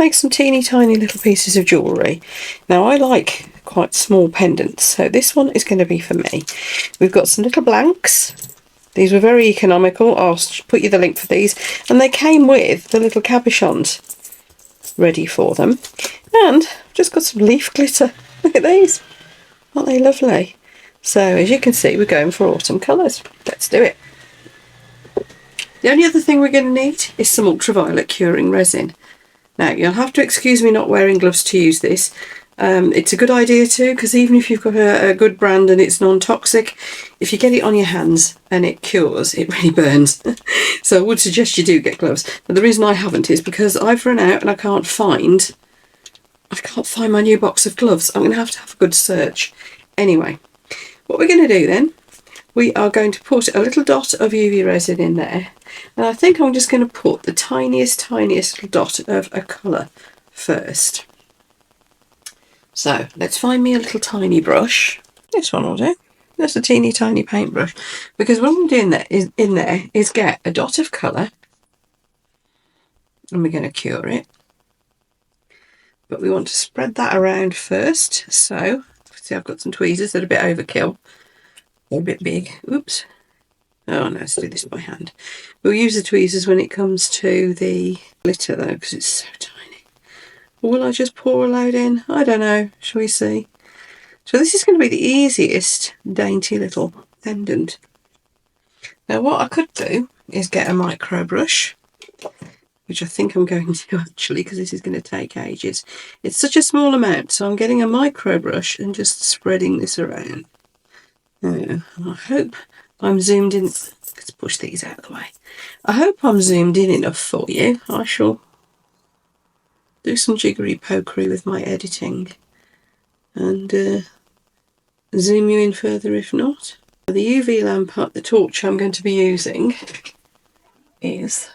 make some teeny tiny little pieces of jewellery. Now I like quite small pendants, so this one is going to be for me. We've got some little blanks. These were very economical. I'll put you the link for these. And they came with the little cabochons ready for them. And I've just got some leaf glitter. Look at these. Aren't they lovely? So as you can see, we're going for autumn colours. Let's do it. The only other thing we're going to need is some ultraviolet curing resin. Now you'll have to excuse me not wearing gloves to use this. It's a good idea too, because even if you've got a good brand and it's non-toxic, if you get it on your hands and it cures, it really burns. So I would suggest you do get gloves. But the reason I haven't is because I've run out and I can't find my new box of gloves. I'm going to have a good search. Anyway, what we're going to do then, we are going to put a little dot of UV resin in there. And I think I'm just going to put the tiniest little dot of a colour first. So let's find me a little tiny brush. This one will do. Just a teeny tiny paintbrush. Because what I'm doing is get a dot of colour. And we're going to cure it. But we want to spread that around first. So, see, I've got some tweezers that are a bit overkill. They're a bit big. Oops. Oh no, let's do this by hand. We'll use the tweezers when it comes to the glitter though, because it's so tiny. Or will I just pour a load in? I don't know. Shall we see? So this is going to be the easiest dainty little pendant. Now what I could do is get a micro brush, which I think I'm going to actually, because this is going to take ages. It's such a small amount, so I'm getting a micro brush and just spreading this around. Now, I hope I'm zoomed in. Let's push these out of the way. I hope I'm zoomed in enough for you. I shall do some jiggery pokery with my editing and zoom you in further if not. The UV lamp, the torch I'm going to be using is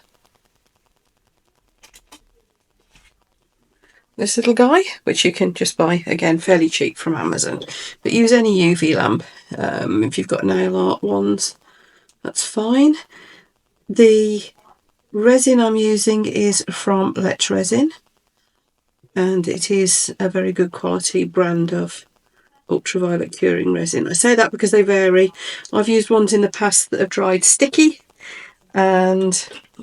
this little guy, which you can just buy, again, fairly cheap from Amazon. But use any UV lamp. If you've got nail art ones, that's fine. The resin I'm using is from Let Resin. And it is a very good quality brand of ultraviolet curing resin. I say that because they vary. I've used ones in the past that have dried sticky. And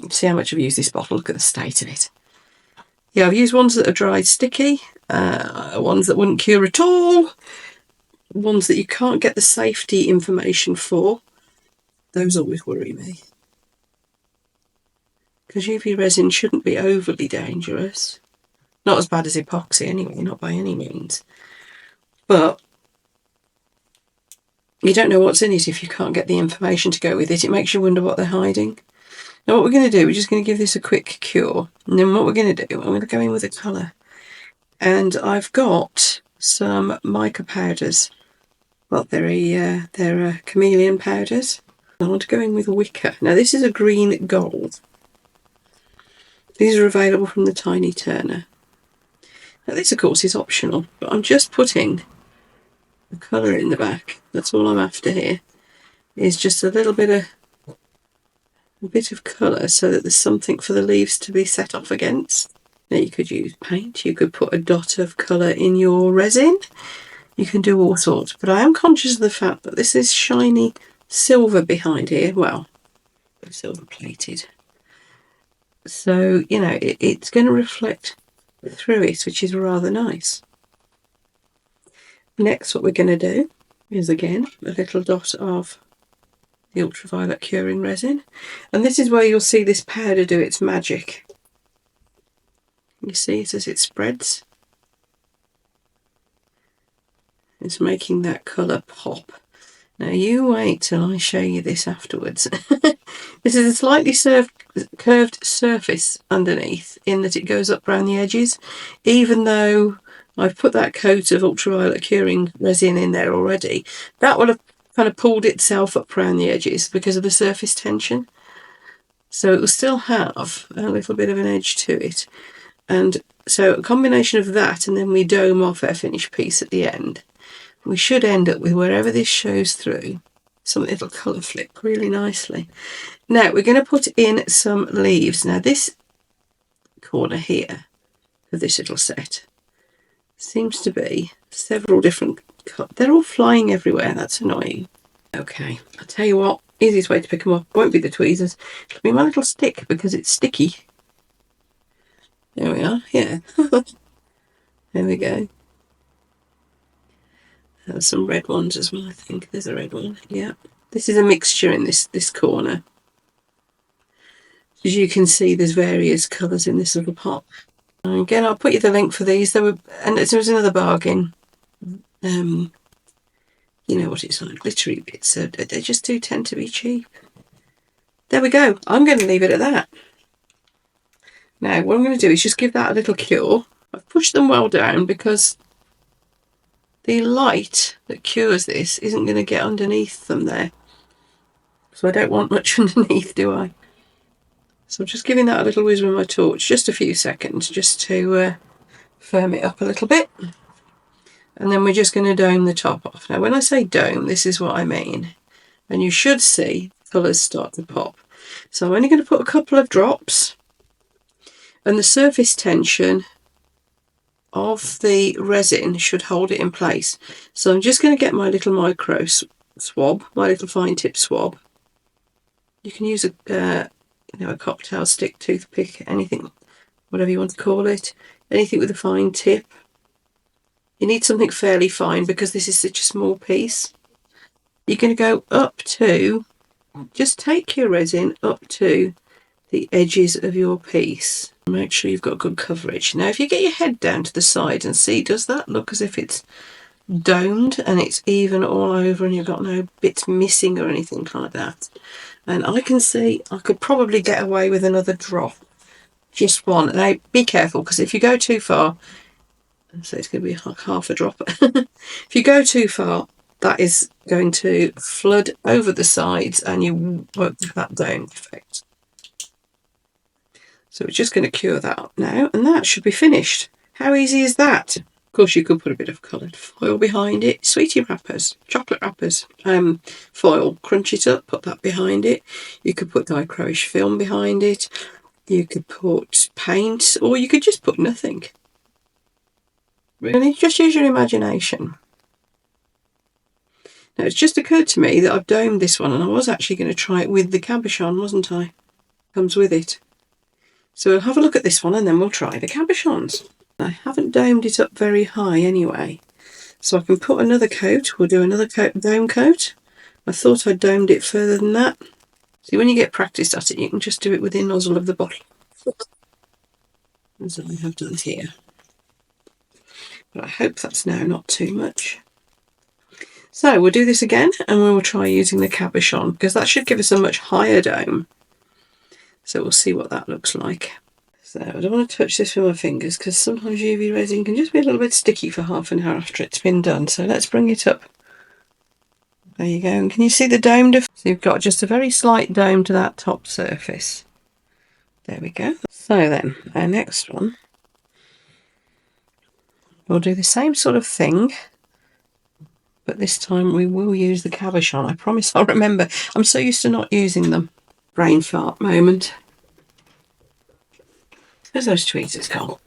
see how much I've used this bottle. Look at the state of it. Yeah, I've used ones that are dried sticky, ones that wouldn't cure at all, ones that you can't get the safety information for. Those always worry me. Because UV resin shouldn't be overly dangerous. Not as bad as epoxy anyway, not by any means. But you don't know what's in it if you can't get the information to go with it. It makes you wonder what they're hiding. Now what we're going to do, we're just going to give this a quick cure. And then what we're going to do, I'm going to go in with a colour. And I've got some mica powders. Well, they're chameleon powders. I want to go in with wicker. Now this is a green gold. These are available from the Tiny Turner. Now this of course is optional, but I'm just putting the colour in the back. That's all I'm after here. Is just a bit of colour so that there's something for the leaves to be set off against. Now you could use paint, you could put a dot of colour in your resin, you can do all sorts, but I am conscious of the fact that this is shiny silver behind here. Well, silver plated. So, you know, it's going to reflect through it, which is rather nice. Next, what we're going to do is again a little dot of the ultraviolet curing resin, and this is where you'll see this powder do its magic. You see it as it spreads. It's making that colour pop. Now you wait till I show you this afterwards. This is a slightly curved surface underneath, in that it goes up around the edges, even though I've put that coat of ultraviolet curing resin in there already. That will have kind of pulled itself up around the edges because of the surface tension. So it will still have a little bit of an edge to it. And so a combination of that, and then we dome off our finished piece at the end. We should end up with, wherever this shows through, some little colour flip really nicely. Now we're going to put in some leaves. Now this corner here of this little set. Seems to be several different colours. They're all flying everywhere. That's annoying. Okay, I'll tell you what, easiest way to pick them up won't be the tweezers. It'll be my little stick because it's sticky. There we are, yeah. There we go. There's some red ones as well, I think. There's a red one, yeah. This is a mixture in this corner. As you can see, there's various colours in this little pot. And again, I'll put you the link for these. And there was another bargain. You know what it's like, glittery bits. So they just do tend to be cheap. There we go. I'm going to leave it at that. Now, what I'm going to do is just give that a little cure. I've pushed them well down because the light that cures this isn't going to get underneath them there. So I don't want much underneath, do I? So I'm just giving that a little whiz with my torch, just a few seconds, just to firm it up a little bit. And then we're just going to dome the top off. Now, when I say dome, this is what I mean. And you should see colours start to pop. So I'm only going to put a couple of drops. And the surface tension of the resin should hold it in place. So I'm just going to get my little micro swab, my little fine tip swab. You can use a cocktail stick, toothpick, anything, whatever you want to call it. Anything with a fine tip. You need something fairly fine because this is such a small piece. You're going to go up to, just take your resin up to the edges of your piece. Make sure you've got good coverage. Now, if you get your head down to the side and see, does that look as if it's domed and it's even all over and you've got no bits missing or anything like that? And I can see I could probably get away with another drop. Just one. Now, be careful because if you go too far, so it's going to be like half a drop. If you go too far, that is going to flood over the sides and you won't get that down effect. So we're just going to cure that up now, and that should be finished. How easy is that? Of course, you could put a bit of coloured foil behind it. Sweetie wrappers, chocolate wrappers, foil, crunch it up, put that behind it. You could put dichroic film behind it. You could put paint, or you could just put nothing. Really, just use your imagination. Now, it's just occurred to me that I've domed this one, and I was actually going to try it with the cabochon, wasn't I? Comes with it. So we'll have a look at this one and then we'll try the cabochons. I haven't domed it up very high anyway, so I can put another coat. We'll do another dome coat. I thought I'd domed it further than that. See, when you get practiced at it, you can just do it with the nozzle of the bottle. As I have done here. But I hope that's now not too much. So we'll do this again and we will try using the cabochon because that should give us a much higher dome. So we'll see what that looks like. So I don't want to touch this with my fingers because sometimes UV resin can just be a little bit sticky for half an hour after it's been done. So let's bring it up. There you go. And can you see the dome? So you've got just a very slight dome to that top surface. There we go. So then, our next one. We'll do the same sort of thing. But this time we will use the cabochon. I promise I'll remember. I'm so used to not using them. Brain fart moment. There's those tweezers gone.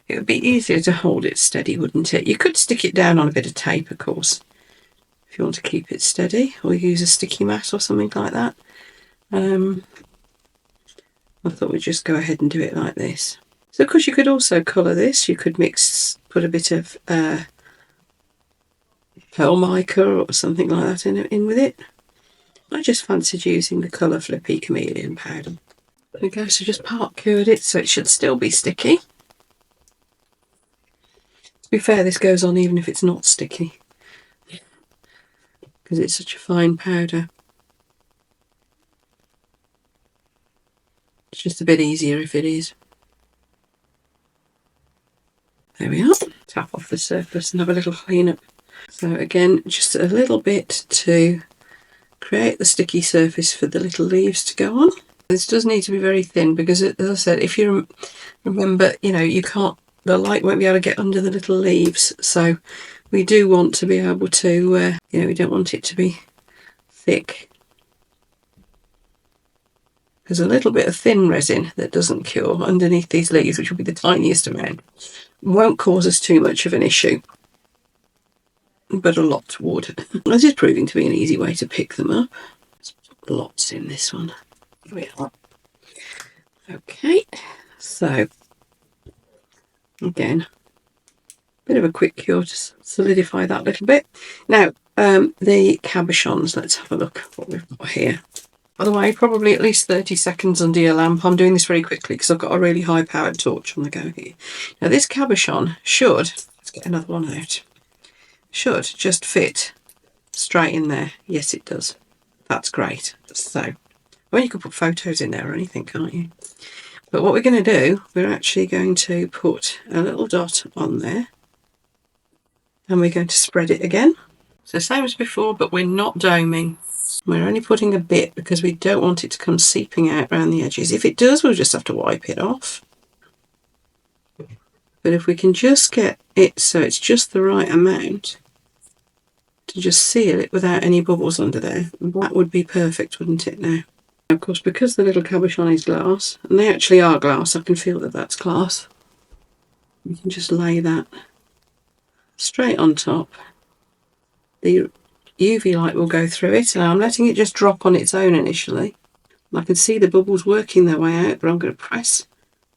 It would be easier to hold it steady, wouldn't it? You could stick it down on a bit of tape, of course, if you want to keep it steady, or use a sticky mat or something like that. I thought we'd just go ahead and do it like this. So, of course, you could also colour this. You could put a bit of pearl mica or something like that in with it. I just fancied using the Colour Flippy Chameleon powder. There we go, so just part cured it, so it should still be sticky. To be fair, this goes on even if it's not sticky, because it's such a fine powder. It's just a bit easier if it is. There we are. Tap off the surface and have a little clean up. So again, just a little bit to create the sticky surface for the little leaves to go on. This does need to be very thin because, as I said, if you remember, you can't, the light won't be able to get under the little leaves. So we do want to be able to, we don't want it to be thick. There's a little bit of thin resin that doesn't cure underneath these leaves, which will be the tiniest amount. Won't cause us too much of an issue, but a lot would. This is proving to be an easy way to pick them up. There's lots in this one. Here we are. Okay, so again, bit of a quick cure to solidify that little bit. Now, the cabochons, let's have a look at what we've got here. By the way, probably at least 30 seconds under your lamp. I'm doing this very quickly because I've got a really high powered torch on the go here. Now this cabochon should, let's get another one out, should just fit straight in there. Yes, it does. That's great. So, well, you could put photos in there or anything, can't you? But what we're going to do, we're actually going to put a little dot on there. And we're going to spread it again. So same as before, but we're not doming. We're only putting a bit because we don't want it to come seeping out around the edges. If it does, we'll just have to wipe it off. But if we can just get it so it's just the right amount to just seal it without any bubbles under there, that would be perfect, wouldn't it now? Of course, because the little cabochon is glass, and they actually are glass, I can feel that that's glass. We can just lay that straight on top. The UV light will go through it. Now I'm letting it just drop on its own initially. I can see the bubbles working their way out, but I'm going to press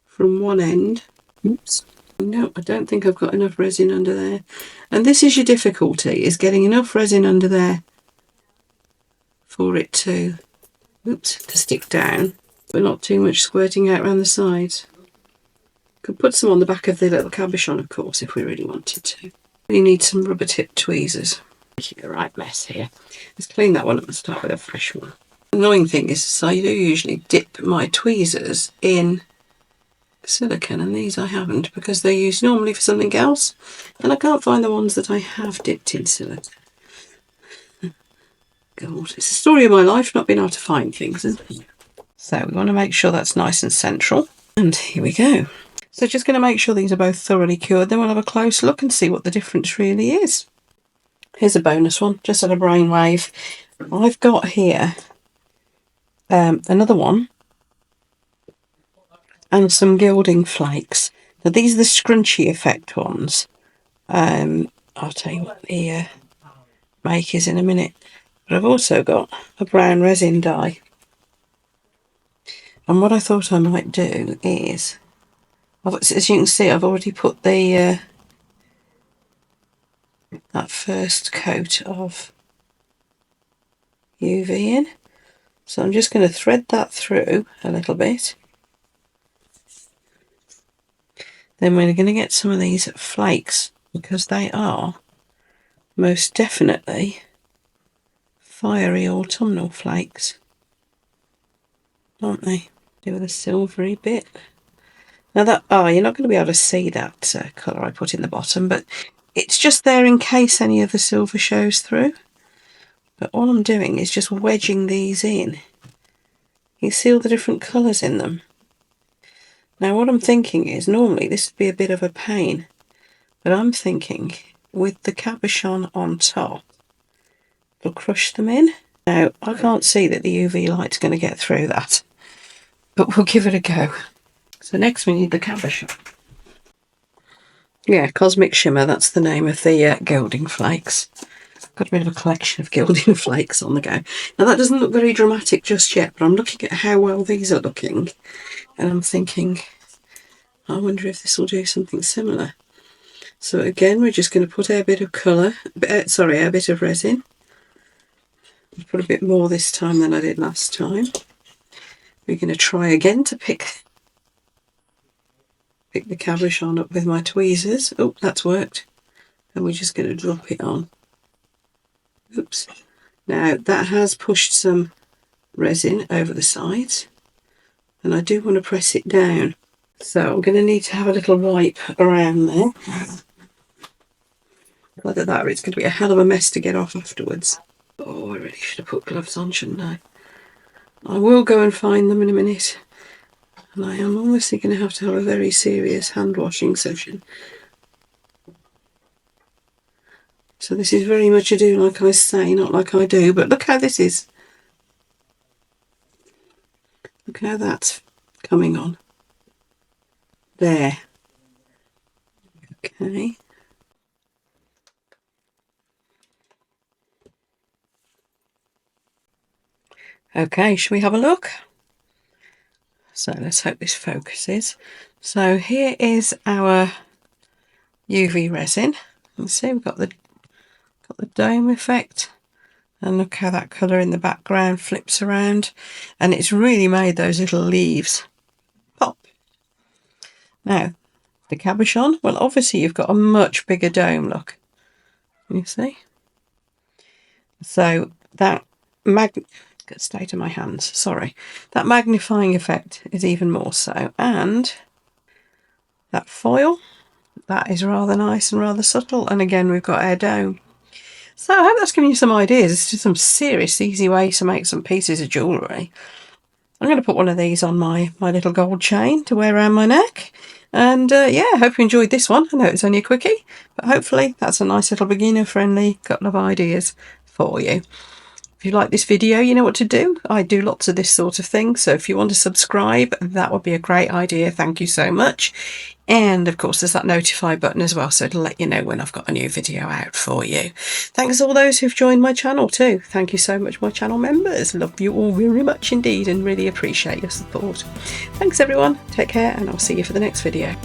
from one end. Oops. No, I don't think I've got enough resin under there. And this is your difficulty, is getting enough resin under there for it to, to stick down, but not too much squirting out around the sides. Could put some on the back of the little cabochon, of course, if we really wanted to. We need some rubber tip tweezers. Making a right mess here. Let's clean that one up and start with a fresh one. The annoying thing is I do usually dip my tweezers in silicone, and these I haven't because they're used normally for something else, and I can't find the ones that I have dipped in silicone. God, it's the story of my life not being able to find things, isn't it? So we want to make sure that's nice and central, and here we go. So just going to make sure these are both thoroughly cured, then we'll have a close look and see what the difference really is. Here's a bonus one, just at a brainwave. I've got here another one and some gilding flakes. Now these are the scrunchy effect ones. I'll tell you what the make is in a minute. But I've also got a brown resin dye. And what I thought I might do is, as you can see, I've already put the that first coat of UV in. So I'm just going to thread that through a little bit. Then we're going to get some of these flakes because they are most definitely fiery autumnal flakes, aren't they? Do with a silvery bit. Now that, you're not going to be able to see that colour I put in the bottom, but it's just there in case any of the silver shows through. But all I'm doing is just wedging these in. You see all the different colours in them. Now what I'm thinking is, normally this would be a bit of a pain, but I'm thinking with the cabochon on top, we'll crush them in. Now I can't see that the UV light's going to get through that, but we'll give it a go. So next we need the cabochon. Yeah, Cosmic Shimmer, that's the name of the gilding flakes. I've got a bit of a collection of gilding flakes on the go. Now that doesn't look very dramatic just yet, but I'm looking at how well these are looking, and I'm thinking, I wonder if this will do something similar. So again, we're just going to put our bit of colour, our bit of resin. I'll put a bit more this time than I did last time. We're going to try again to pick the cabochon up with my tweezers. Oh, that's worked. And we're just going to drop it on. Oops. Now that has pushed some resin over the sides, and I do want to press it down. So I'm going to need to have a little wipe around there. Either that or it's going to be a hell of a mess to get off afterwards. Oh, I really should have put gloves on, shouldn't I? I will go and find them in a minute. And I am obviously going to have a very serious hand washing session. So this is very much a do like I say, not like I do. But look how this is. Look how that's coming on. There. Okay. Okay, shall we have a look? So let's hope this focuses. So here is our UV resin. You see we've got the dome effect, and look how that colour in the background flips around, and it's really made those little leaves pop. Now the cabochon, well obviously you've got a much bigger dome, look, you see, so that state of my hands, sorry, that magnifying effect is even more so. And that foil, that is rather nice and rather subtle, and again we've got our dome. So I hope that's given you some ideas. It's just some serious easy ways to make some pieces of jewellery. I'm going to put one of these on my little gold chain to wear around my neck. And yeah, I hope you enjoyed this one. I know it's only a quickie, but hopefully that's a nice little beginner friendly couple of ideas for you. If you like this video, you know what to do. I do lots of this sort of thing, so if you want to subscribe, that would be a great idea. Thank you so much. And of course there's that notify button as well, so it'll let you know when I've got a new video out for you. Thanks to all those who've joined my channel too. Thank you so much, my channel members. Love you all very much indeed and really appreciate your support. Thanks everyone, take care, and I'll see you for the next video.